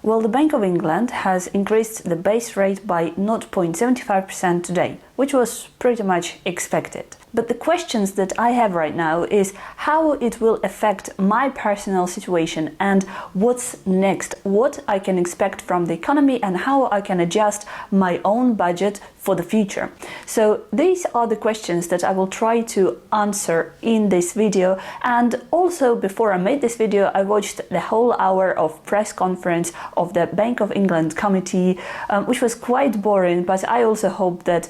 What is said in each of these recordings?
Well, the Bank of England has increased the base rate by 0.75% today, which was pretty much expected. But the questions that I have right now is how it will affect my personal situation and what's next, what I can expect from the economy and how I can adjust my own budget for the future. So these are the questions that I will try to answer in this video. And also, before I made this video, I watched the whole hour of press conference of the Bank of England committee, which was quite boring, but I also hope that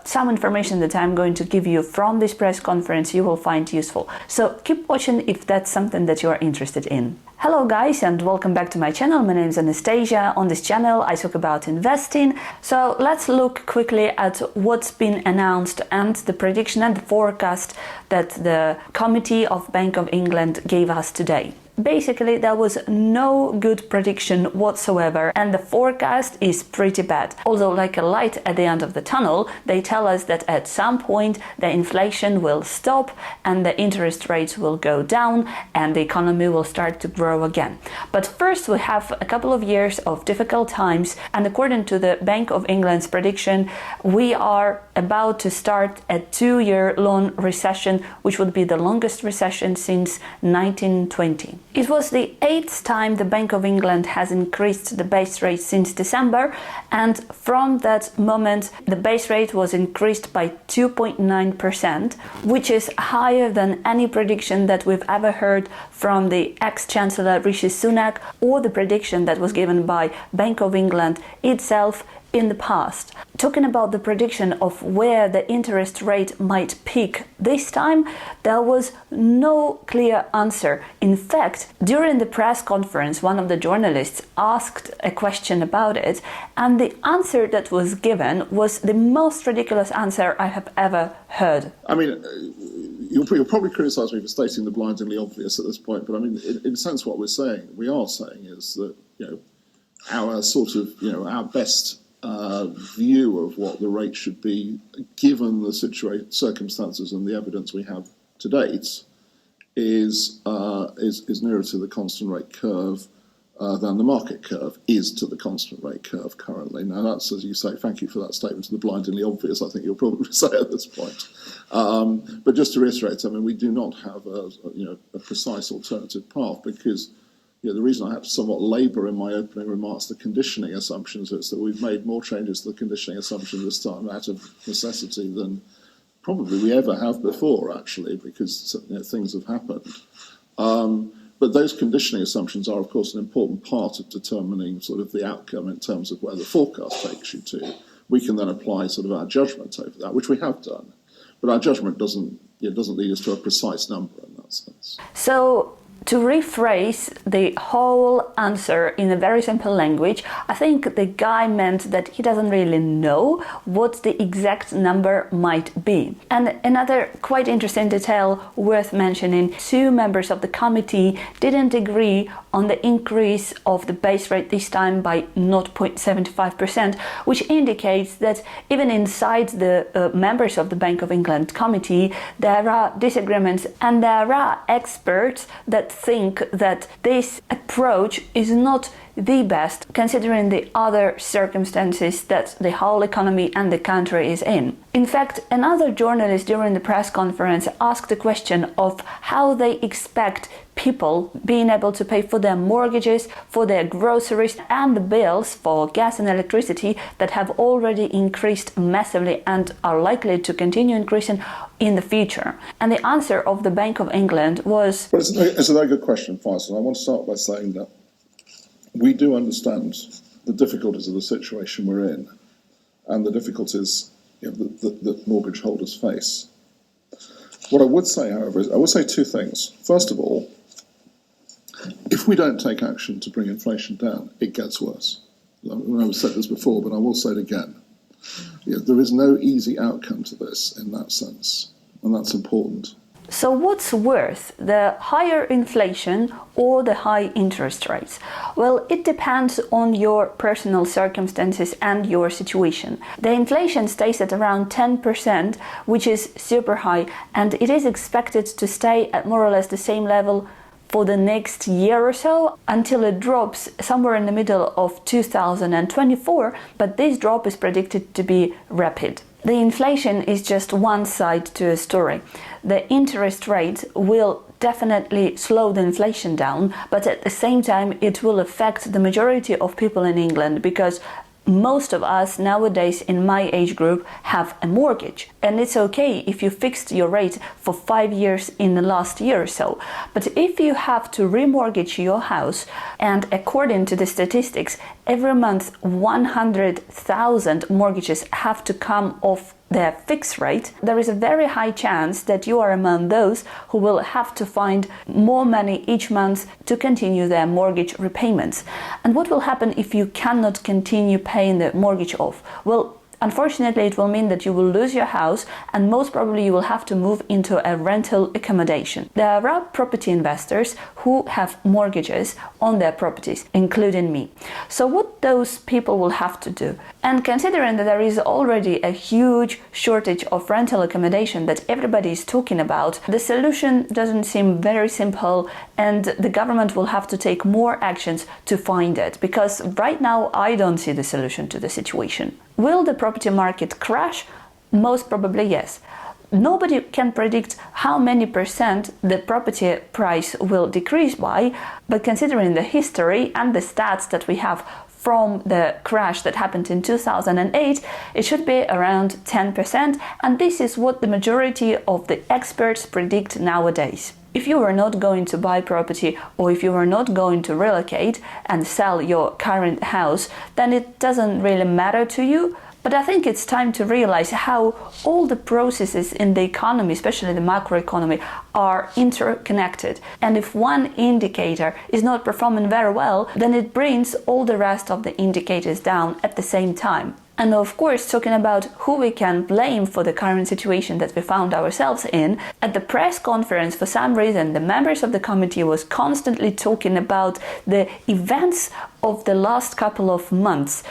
some information that I'm going to give you from this press conference you will find useful. So keep watching if that's something that you are interested in. Hello guys, and welcome back to my channel. My name is Anastasia. On this channel I talk about investing. So let's look quickly at what's been announced and the prediction and the forecast that the Committee of Bank of England gave us today. Basically, there was no good prediction whatsoever, and the forecast is pretty bad. Although, like a light at the end of the tunnel, they tell us that at some point the inflation will stop and the interest rates will go down and the economy will start to grow again. But first, we have a couple of years of difficult times, and according to the Bank of England's prediction, we are about to start a 2-year long recession, which would be the longest recession since 1920. It was the 8th time the Bank of England has increased the base rate since December, and from that moment the base rate was increased by 2.9%, which is higher than any prediction that we've ever heard from the ex-Chancellor Rishi Sunak or the prediction that was given by Bank of England itself in the past. Talking about the prediction of where the interest rate might peak this time, there was no clear answer. In fact, during the press conference, one of the journalists asked a question about it, and the answer that was given was the most ridiculous answer I have ever heard. I mean, you'll probably criticise me for stating the blindingly obvious at this point, but I mean, in a sense, what we are saying is that, our sort of, our best view of what the rate should be, given the circumstances and the evidence we have to date, is nearer to the constant rate curve than the market curve is to the constant rate curve currently. Now that's, as you say, thank you for that statement, to the blindingly obvious, I think you'll probably say at this point. But just to reiterate, I mean, we do not have a precise alternative path, because the reason I have to somewhat labour in my opening remarks the conditioning assumptions is that we've made more changes to the conditioning assumption this time out of necessity than probably we ever have before, actually, because things have happened. But those conditioning assumptions are, of course, an important part of determining sort of the outcome in terms of where the forecast takes you to. We can then apply sort of our judgment over that, which we have done. But our judgment doesn't lead us to a precise number in that sense. So, to rephrase the whole answer in a very simple language, I think the guy meant that he doesn't really know what the exact number might be. And another quite interesting detail worth mentioning, 2 members of the committee didn't agree on the increase of the base rate this time by 0.75%, which indicates that even inside the members of the Bank of England committee, there are disagreements, and there are experts that think that this approach is not the best, considering the other circumstances that the whole economy and the country is in. In fact, another journalist during the press conference asked the question of how they expect people being able to pay for their mortgages, for their groceries, and the bills for gas and electricity that have already increased massively and are likely to continue increasing in the future. And the answer of the Bank of England was... Well, it's a very good question, Faisal. I want to start by saying that we do understand the difficulties of the situation we're in and the difficulties that mortgage holders face. What I would say, however, is I would say 2 things. First of all, if we don't take action to bring inflation down, it gets worse. I've said this before, but I will say it again. There is no easy outcome to this in that sense, and that's important. So what's worse, the higher inflation or the high interest rates? Well, it depends on your personal circumstances and your situation. The inflation stays at around 10%, which is super high, and it is expected to stay at more or less the same level for the next year or so until it drops somewhere in the middle of 2024, but this drop is predicted to be rapid. The inflation is just one side to a story. The interest rate will definitely slow the inflation down, but at the same time it will affect the majority of people in England, because most of us nowadays in my age group have a mortgage, and it's okay if you fixed your rate for 5 years in the last year or so. But if you have to remortgage your house, and according to the statistics, every month 100,000 mortgages have to come off their fixed rate, there is a very high chance that you are among those who will have to find more money each month to continue their mortgage repayments. And what will happen if you cannot continue paying the mortgage off? Well, unfortunately, it will mean that you will lose your house, and most probably you will have to move into a rental accommodation. There are property investors who have mortgages on their properties, including me. So what those people will have to do? And considering that there is already a huge shortage of rental accommodation that everybody is talking about, the solution doesn't seem very simple, and the government will have to take more actions to find it, because right now I don't see the solution to the situation. Will the property market crash? Most probably yes. Nobody can predict how many percent the property price will decrease by, but considering the history and the stats that we have from the crash that happened in 2008, it should be around 10%, and this is what the majority of the experts predict nowadays. If you are not going to buy property, or if you are not going to relocate and sell your current house, then it doesn't really matter to you. But I think it's time to realize how all the processes in the economy, especially the macroeconomy, are interconnected. And if one indicator is not performing very well, then it brings all the rest of the indicators down at the same time. And of course, talking about who we can blame for the current situation that we found ourselves in, at the press conference, for some reason, the members of the committee was constantly talking about the events of the last couple of months.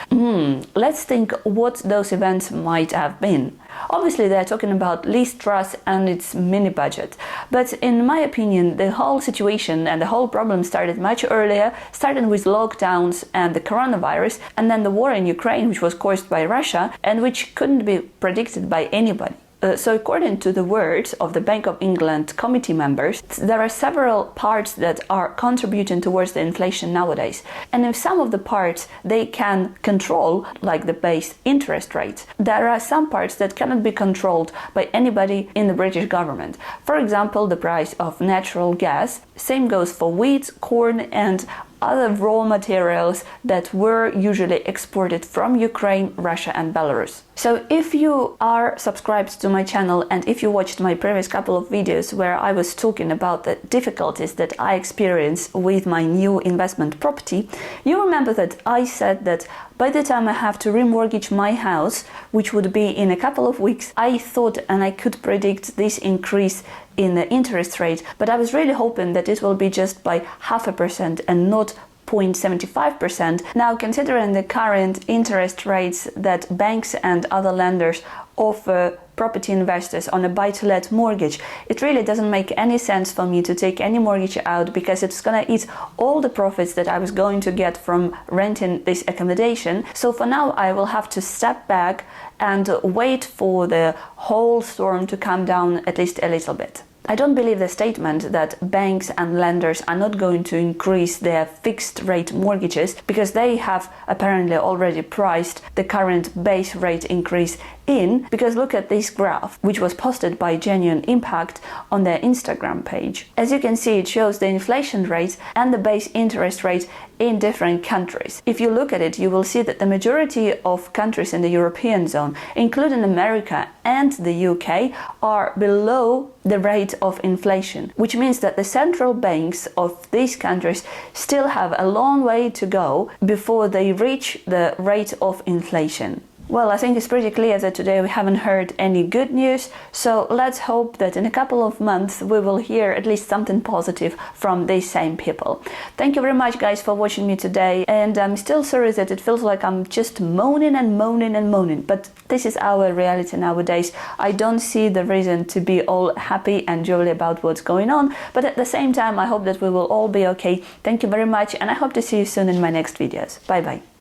Let's think what those events might have been. Obviously, they're talking about Liz Truss and its mini budget. But in my opinion, the whole situation and the whole problem started much earlier, starting with lockdowns and the coronavirus, and then the war in Ukraine, which was caused by Russia and which couldn't be predicted by anybody. So according to the words of the Bank of England committee members, there are several parts that are contributing towards the inflation nowadays. And if some of the parts they can control, like the base interest rate, there are some parts that cannot be controlled by anybody in the British government. For example, the price of natural gas. Same goes for wheat, corn, and other raw materials that were usually exported from Ukraine, Russia and Belarus. So if you are subscribed to my channel, and if you watched my previous couple of videos where I was talking about the difficulties that I experience with my new investment property, you remember that I said that by the time I have to remortgage my house, which would be in a couple of weeks, I thought and I could predict this increase in the interest rate, but I was really hoping that it will be just by 0.5% and not 0.75%. Now, considering the current interest rates that banks and other lenders offer property investors on a buy-to-let mortgage, it really doesn't make any sense for me to take any mortgage out, because it's gonna eat all the profits that I was going to get from renting this accommodation. So for now, I will have to step back and wait for the whole storm to calm down at least a little bit. I don't believe the statement that banks and lenders are not going to increase their fixed rate mortgages, because they have apparently already priced the current base rate increase in, because look at this graph, which was posted by Genuine Impact on their Instagram page. As you can see, it shows the inflation rate and the base interest rate in different countries. If you look at it, you will see that the majority of countries in the European zone, including America and the UK, are below the rate of inflation, which means that the central banks of these countries still have a long way to go before they reach the rate of inflation. Well, I think it's pretty clear that today we haven't heard any good news, so let's hope that in a couple of months we will hear at least something positive from these same people. Thank you very much, guys, for watching me today, and I'm still sorry that it feels like I'm just moaning and moaning and moaning, but this is our reality nowadays. I don't see the reason to be all happy and jolly about what's going on, but at the same time I hope that we will all be okay. Thank you very much, and I hope to see you soon in my next videos. Bye bye.